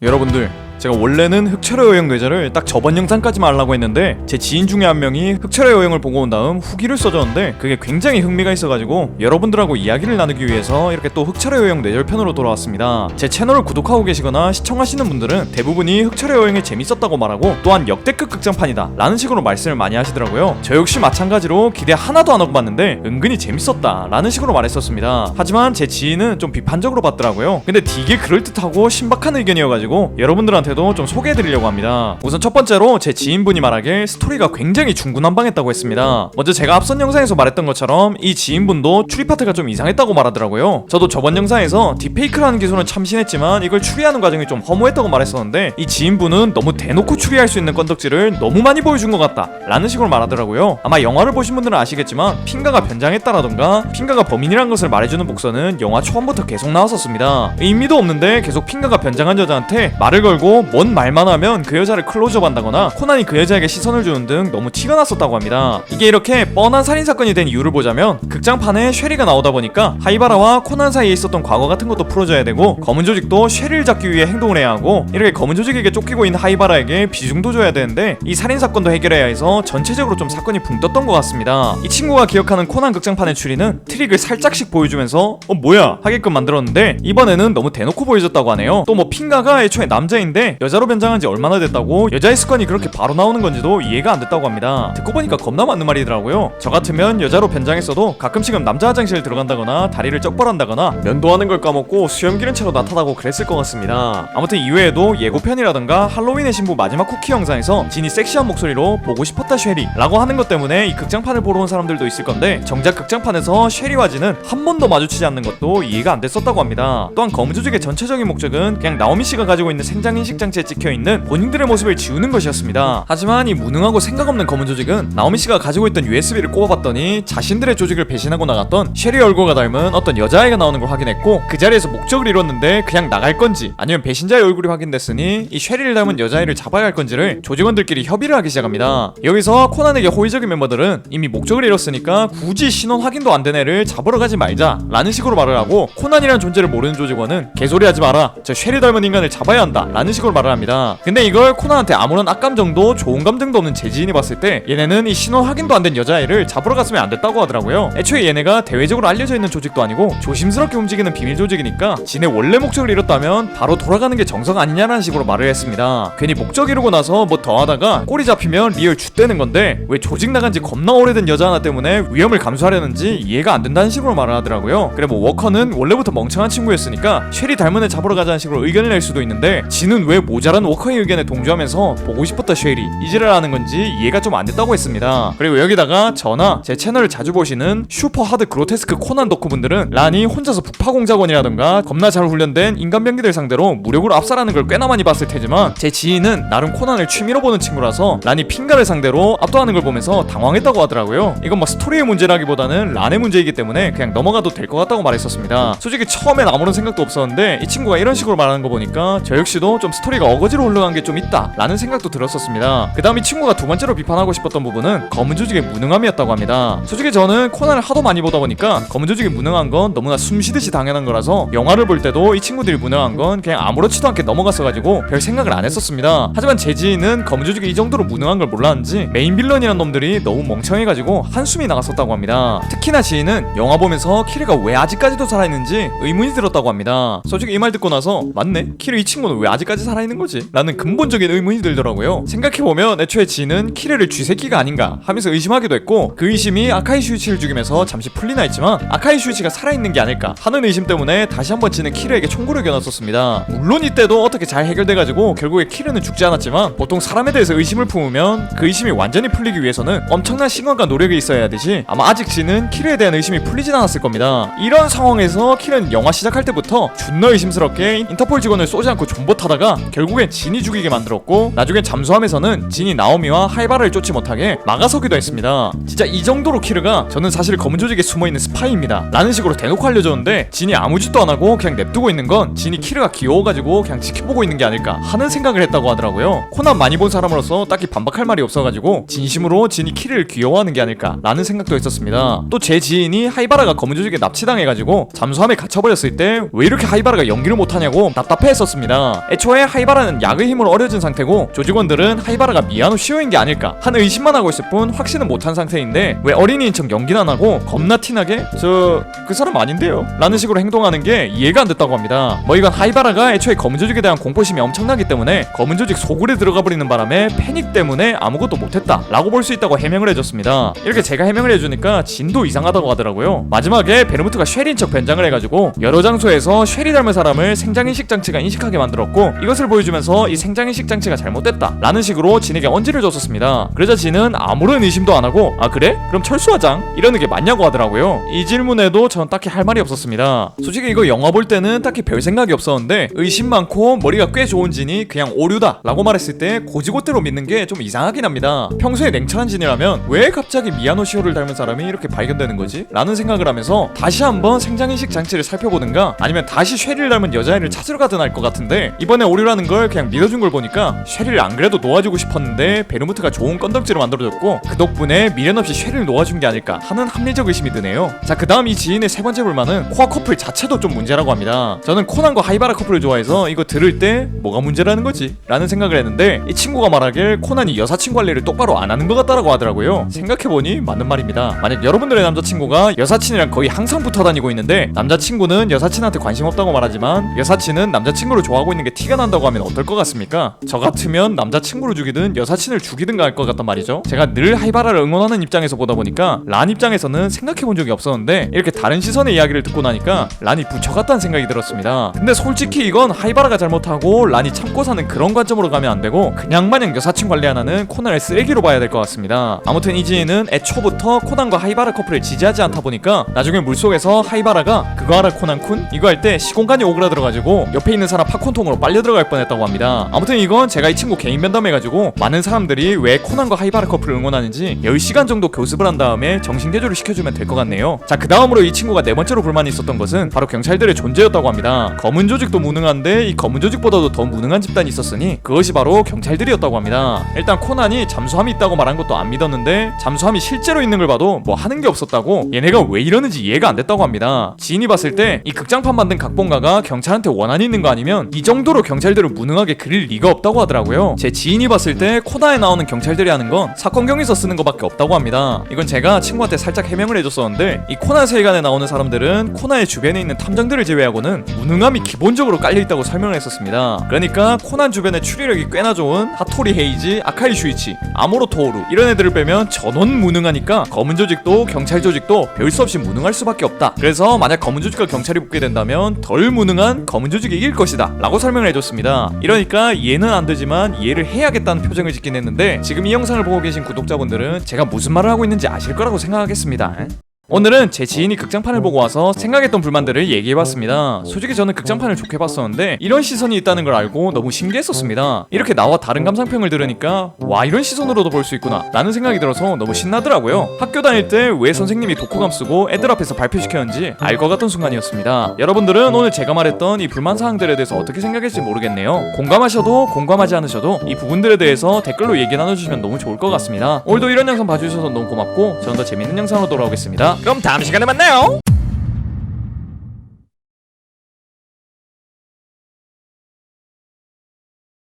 여러분들, 제가 원래는 흑철의 여행 뇌자를 딱 저번 영상까지만 하려고 했는데 제 지인 중에 한 명이 흑철의 여행을 보고 온 다음 후기를 써줬는데 그게 굉장히 흥미가 있어가지고 여러분들하고 이야기를 나누기 위해서 이렇게 또 흑철의 여행 뇌절편으로 돌아왔습니다. 제 채널을 구독하고 계시거나 시청하시는 분들은 대부분이 흑철의 여행이 재밌었다고 말하고 또한 역대급 극장판이다 라는 식으로 말씀을 많이 하시더라고요. 저 역시 마찬가지로 기대 하나도 안 하고 봤는데 은근히 재밌었다 라는 식으로 말했었습니다. 하지만 제 지인은 좀 비판적으로 봤더라고요. 근데 되게 그럴듯하고 신박한 의견이어가지고 여러분들한테 좀 소개해드리려고 합니다. 우선 첫 번째로 제 지인분이 말하길 스토리가 굉장히 중구난방했다고 했습니다. 먼저 제가 앞선 영상에서 말했던 것처럼 이 지인분도 추리 파트가 좀 이상했다고 말하더라고요. 저도 저번 영상에서 딥페이크라는 기술은 참신했지만 이걸 추리하는 과정이 좀 허무했다고 말했었는데 이 지인분은 너무 대놓고 추리할 수 있는 건덕지를 너무 많이 보여준 것 같다 라는 식으로 말하더라고요. 아마 영화를 보신 분들은 아시겠지만 핑가가 변장했다라던가 핑가가 범인이란 것을 말해주는 복선은 영화 초반부터 계속 나왔었습니다. 의미도 없는데 계속 핑가가 변장한 여자한테 말을 걸고 뭔 말만 하면 그 여자를 클로즈업 한다거나 코난이 그 여자에게 시선을 주는 등 너무 티가 났었다고 합니다. 이게 이렇게 뻔한 살인사건이 된 이유를 보자면 극장판에 쉐리가 나오다 보니까 하이바라와 코난 사이에 있었던 과거 같은 것도 풀어줘야 되고 검은 조직도 쉐리를 잡기 위해 행동을 해야 하고 이렇게 검은 조직에게 쫓기고 있는 하이바라에게 비중도 줘야 되는데 이 살인사건도 해결해야 해서 전체적으로 좀 사건이 붕 떴던 것 같습니다. 이 친구가 기억하는 코난 극장판의 추리는 트릭을 살짝씩 보여주면서 뭐야 하게끔 만들었는데 이번에는 너무 대놓고 보여줬다고 하네요. 또 뭐 핑가가 애초에 남자인데 여자로 변장한 지 얼마나 됐다고 여자의 습관이 그렇게 바로 나오는 건지도 이해가 안 됐다고 합니다. 듣고 보니까 겁나 맞는 말이더라고요. 저 같으면 여자로 변장했어도 가끔씩은 남자 화장실 들어간다거나 다리를 쩍벌한다거나 면도하는 걸 까먹고 수염 기른 채로 나타나고 그랬을 것 같습니다. 아무튼 이외에도 예고편이라던가 할로윈의 신부 마지막 쿠키 영상에서 진이 섹시한 목소리로 보고 싶었다 쉐리 라고 하는 것 때문에 이 극장판을 보러 온 사람들도 있을 건데 정작 극장판에서 쉐리와 진은 한 번도 마주치지 않는 것도 이해가 안 됐었다고 합니다. 또한 검은 조직의 전체적인 목적은 그냥 나오미 씨가 가지고 있는 생장인식 장치에 찍혀있는 본인들의 모습을 지우는 것이었습니다. 하지만 이 무능하고 생각 없는 검은 조직은 나오미 씨가 가지고 있던 USB를 꼽아봤더니 자신들의 조직을 배신하고 나갔던 쉐리 얼굴과 닮은 어떤 여자아이가 나오는 걸 확인했고 그 자리에서 목적을 이뤘는데 그냥 나갈 건지 아니면 배신자의 얼굴이 확인됐으니 이 쉐리를 닮은 여자아이를 잡아야 할 건지를 조직원들끼리 협의를 하기 시작합니다. 여기서 코난에게 호의적인 멤버들은 이미 목적을 이뤘으니까 굳이 신원 확인도 안 된 애를 잡으러 가지 말자 라는 식으로 말을 하고 코난이라는 존재를 모르는 조직원은 개소리 하지 마라 저 쉐리 닮은 인간을 잡아야 한다 라는 식으로 말을 합니다. 근데 이걸 코난한테 아무런 악감정도 좋은 감정도 없는 제 지인이 봤을 때 얘네는 이 신원 확인도 안 된 여자아이를 잡으러 갔으면 안 됐다고 하더라고요. 애초에 얘네가 대외적으로 알려져 있는 조직도 아니고 조심스럽게 움직이는 비밀 조직이니까 지네 원래 목적을 이뤘다면 바로 돌아가는 게 정석 아니냐라는 식으로 말을 했습니다. 괜히 목적 이루고 나서 뭐 더 하다가 꼬리 잡히면 리얼 죗되는 건데 왜 조직 나간 지 겁나 오래된 여자 하나 때문에 위험을 감수하려는지 이해가 안 된다는 식으로 말을 하더라고요. 그래 뭐 워커는 원래부터 멍청한 친구였으니까 쉐리 닮은 애 잡으러 가자는 식으로 의견을 낼 수도 있는데 지는 왜 모자란 워커의 의견에 동조하면서 보고 싶었다 쉐리 이지랄 하는 건지 이해가 좀 안 됐다고 했습니다. 그리고 여기다가 저나 제 채널을 자주 보시는 슈퍼 하드 그로테스크 코난 덕후분들은 란이 혼자서 북파공작원이라던가 겁나 잘 훈련된 인간병기들 상대로 무력으로 압살하는 걸 꽤나 많이 봤을 테지만 제 지인은 나름 코난을 취미로 보는 친구라서 란이 핑가를 상대로 압도하는 걸 보면서 당황했다고 하더라고요. 이건 뭐 스토리의 문제라기보다는 란의 문제이기 때문에 그냥 넘어가도 될 것 같다고 말했었습니다. 솔직히 처음엔 아무런 생각도 없었는데 이 친구가 이런 식으로 말하는 거 보니까 저 역시도 좀 스토리가 어거지로 흘러간 게 좀 있다 라는 생각도 들었었습니다. 그 다음 이 친구가 두 번째로 비판하고 싶었던 부분은 검은 조직의 무능함이었다고 합니다. 솔직히 저는 코난을 하도 많이 보다 보니까 검은 조직이 무능한 건 너무나 숨쉬듯이 당연한 거라서 영화를 볼 때도 이 친구들이 무능한 건 그냥 아무렇지도 않게 넘어갔어가지고 별 생각을 안 했었습니다. 하지만 제 지인은 검은 조직이 이 정도로 무능한 걸 몰랐는지 메인 빌런이란 놈들이 너무 멍청해가지고 한숨이 나갔었다고 합니다. 특히나 지인은 영화 보면서 키르가 왜 아직까지도 살아있는지 의문이 들었다고 합니다. 솔직히 이 말 듣고 나서 맞네? 키르 이 친구는 왜 아직까지 살아있는 거지? 라는 근본적인 의문이 들더라고요. 생각해보면 애초에 지는 키르를 쥐새끼가 아닌가 하면서 의심하기도 했고 그 의심이 아카이 슈이치를 죽이면서 잠시 풀리나 했지만 아카이 슈이치가 살아있는 게 아닐까 하는 의심 때문에 다시 한번 지는 키르에게 총구를 겨눴었습니다. 물론 이때도 어떻게 잘 해결돼가지고 결국에 키르는 죽지 않았지만 보통 사람에 대해서 의심을 품으면 그 의심이 완전히 풀리기 위해서는 엄청난 시간과 노력이 있어야 하듯이 아마 아직 지는 키르에 대한 의심이 풀리진 않았을 겁니다. 이런 상황에서 키르는 영화 시작할 때부터 존나 의심스럽게 인터폴 직원을 쏘지 않고 존버타다가 결국엔 진이 죽이게 만들었고 나중에 잠수함에서는 진이 나오미와 하이바라를 쫓지 못하게 막아서기도 했습니다. 진짜 이 정도로 키르가 저는 사실 검은 조직에 숨어있는 스파이입니다 라는 식으로 대놓고 알려줬는데 진이 아무 짓도 안 하고 그냥 냅두고 있는 건 진이 키르가 귀여워가지고 그냥 지켜보고 있는 게 아닐까 하는 생각을 했다고 하더라고요. 코난 많이 본 사람으로서 딱히 반박할 말이 없어가지고 진심으로 진이 키르를 귀여워하는 게 아닐까 라는 생각도 했었습니다. 또 제 지인이 하이바라가 검은 조직에 납치당해가지고 잠수함에 갇혀버렸을 때 왜 이렇게 하이바라가 연기를 못하냐고 답답해했었습니다. 애초에 하이바라는 약의 힘으로 어려진 상태고 조직원들은 하이바라가 미야노 시오인 게 아닐까 하는 의심만 하고 있을 뿐 확신은 못한 상태인데 왜 어린이인 척 연기는 안 하고 겁나 티나게 저 그 사람 아닌데요 라는 식으로 행동하는 게 이해가 안 됐다고 합니다. 뭐 이건 하이바라가 애초에 검은 조직에 대한 공포심이 엄청나기 때문에 검은 조직 소굴에 들어가 버리는 바람에 패닉 때문에 아무것도 못했다 라고 볼 수 있다고 해명을 해줬습니다. 이렇게 제가 해명을 해주니까 진도 이상하다고 하더라고요. 마지막에 베르무트가 쉐리인 척 변장을 해가지고 여러 장소에서 쉐리 닮은 사람을 생장인식 장치가 인식하게 만들었고 이것을 보여주면서 이 생장인식 장치가 잘못됐다 라는 식으로 진에게 언지를 줬었습니다. 그러자 진은 아무런 의심도 안 하고 아 그래? 그럼 철수하장? 이러는 게 맞냐고 하더라고요. 이 질문에도 전 딱히 할 말이 없었습니다. 솔직히 이거 영화 볼 때는 딱히 별 생각이 없었는데 의심 많고 머리가 꽤 좋은 진이 그냥 오류다 라고 말했을 때 고지고대로 믿는 게 좀 이상하긴 합니다. 평소에 냉철한 진이라면 왜 갑자기 미야노 시오를 닮은 사람이 이렇게 발견되는 거지? 라는 생각을 하면서 다시 한번 생장인식 장치를 살펴보든가 아니면 다시 쉐리를 닮은 여자애를 찾으러 가든 할 것 같은데 이번에 오류라는 걸 그냥 믿어준 걸 보니까 쉐리를 안 그래도 놓아주고 싶었는데 베르무트가 좋은 건덕지로 만들어줬고 그 덕분에 미련 없이 쉐리를 놓아준 게 아닐까 하는 합리적 의심이 드네요. 자, 그 다음 이 지인의 세 번째 불만은 코아 커플 자체도 좀 문제라고 합니다. 저는 코난과 하이바라 커플을 좋아해서 이거 들을 때 뭐가 문제라는 거지? 라는 생각을 했는데 이 친구가 말하길 코난이 여사친 관리를 똑바로 안 하는 것 같다라고 하더라고요. 생각해보니 맞는 말입니다. 만약 여러분들의 남자친구가 여사친이랑 거의 항상 붙어 다니고 있는데 남자친구는 여사친한테 관심 없다고 말하지만 여사친은 남자친구를 좋아하고 있는 게 티가 난다고 하면 어떨 것 같습니까? 저 같으면 남자친구를 죽이든 여사친을 죽이든가 할 것 같단 말이죠. 제가 늘 하이바라를 응원하는 입장에서 보다 보니까 란 입장에서는 생각해본 적이 없었는데 이렇게 다른 시선의 이야기를 듣고 나니까 란이 부처같다는 생각이 들었습니다. 근데 솔직히 이건 하이바라가 잘못하고 란이 참고 사는 그런 관점으로 가면 안 되고 그냥 마냥 여사친 관리 하나는 코난을 쓰레기로 봐야 될 것 같습니다. 아무튼 이 지인은 애초부터 코난과 하이바라 커플을 지지하지 않다 보니까 나중에 물속에서 하이바라가 그거 알아 코난쿤? 이거 할 때 시공간이 오그라들어가지고 옆에 있는 사람 팝콘통으로 빨려 들어갈 뻔했다고 합니다. 아무튼 이건 제가 이 친구 개인 면담해가지고 많은 사람들이 왜 코난과 하이바라 커플을 응원하는지 10시간 정도 교습을 한 다음에 정신개조를 시켜주면 될 것 같네요. 자, 그 다음으로 이 친구가 네 번째로 불만이 있었던 것은 바로 경찰들의 존재였다고 합니다. 검은 조직도 무능한데 이 검은 조직보다도 더 무능한 집단이 있었으니 그것이 바로 경찰들이었다고 합니다. 일단 코난이 잠수함이 있다고 말한 것도 안 믿었는데 잠수함이 실제로 있는 걸 봐도 뭐 하는 게 없었다고 얘네가 왜 이러는지 이해가 안 됐다고 합니다. 지인이 봤을 때 이 극장판 만든 각본가가 경찰한테 원한이 있는 거 아니면 이 정도로 경찰들을 무능하게 그릴 리가 없다고 하더라고요. 제 지인이 봤을 때 코나에 나오는 경찰들이 하는 건 사건 경위서 쓰는 것밖에 없다고 합니다. 이건 제가 친구한테 살짝 해명을 해줬었는데 이 코나 세계관에 나오는 사람들은 코나의 주변에 있는 탐정들을 제외하고는 무능함이 기본적으로 깔려있다고 설명을 했었습니다. 그러니까 코난 주변에 추리력이 꽤나 좋은 하토리 헤이지, 아카이 슈이치, 아모로 토오루 이런 애들을 빼면 전원 무능하니까 검은 조직도 경찰 조직도 별 수 없이 무능할 수밖에 없다. 그래서 만약 검은 조직과 경찰이 붙게 된다면 덜 무능한 검은 조직이 이길 것이다 라고 설명을 해줬습니다. 이러니까 이해는 안 되지만 이해를 해야겠다는 표정을 짓긴 했는데 지금 이 영상을 보고 계신 구독자분들은 제가 무슨 말을 하고 있는지 아실 거라고 생각하겠습니다. 오늘은 제 지인이 극장판을 보고 와서 생각했던 불만들을 얘기해봤습니다. 솔직히 저는 극장판을 좋게 봤었는데 이런 시선이 있다는 걸 알고 너무 신기했었습니다. 이렇게 나와 다른 감상평을 들으니까 와, 이런 시선으로도 볼 수 있구나 라는 생각이 들어서 너무 신나더라고요. 학교 다닐 때 왜 선생님이 독후감 쓰고 애들 앞에서 발표시켰는지 알 것 같은 순간이었습니다. 여러분들은 오늘 제가 말했던 이 불만사항들에 대해서 어떻게 생각할지 모르겠네요. 공감하셔도 공감하지 않으셔도 이 부분들에 대해서 댓글로 얘기 나눠주시면 너무 좋을 것 같습니다. 오늘도 이런 영상 봐주셔서 너무 고맙고 저는 더 재밌는 영상으로 돌아오겠습니다. 그럼 다음 시간에 만나요.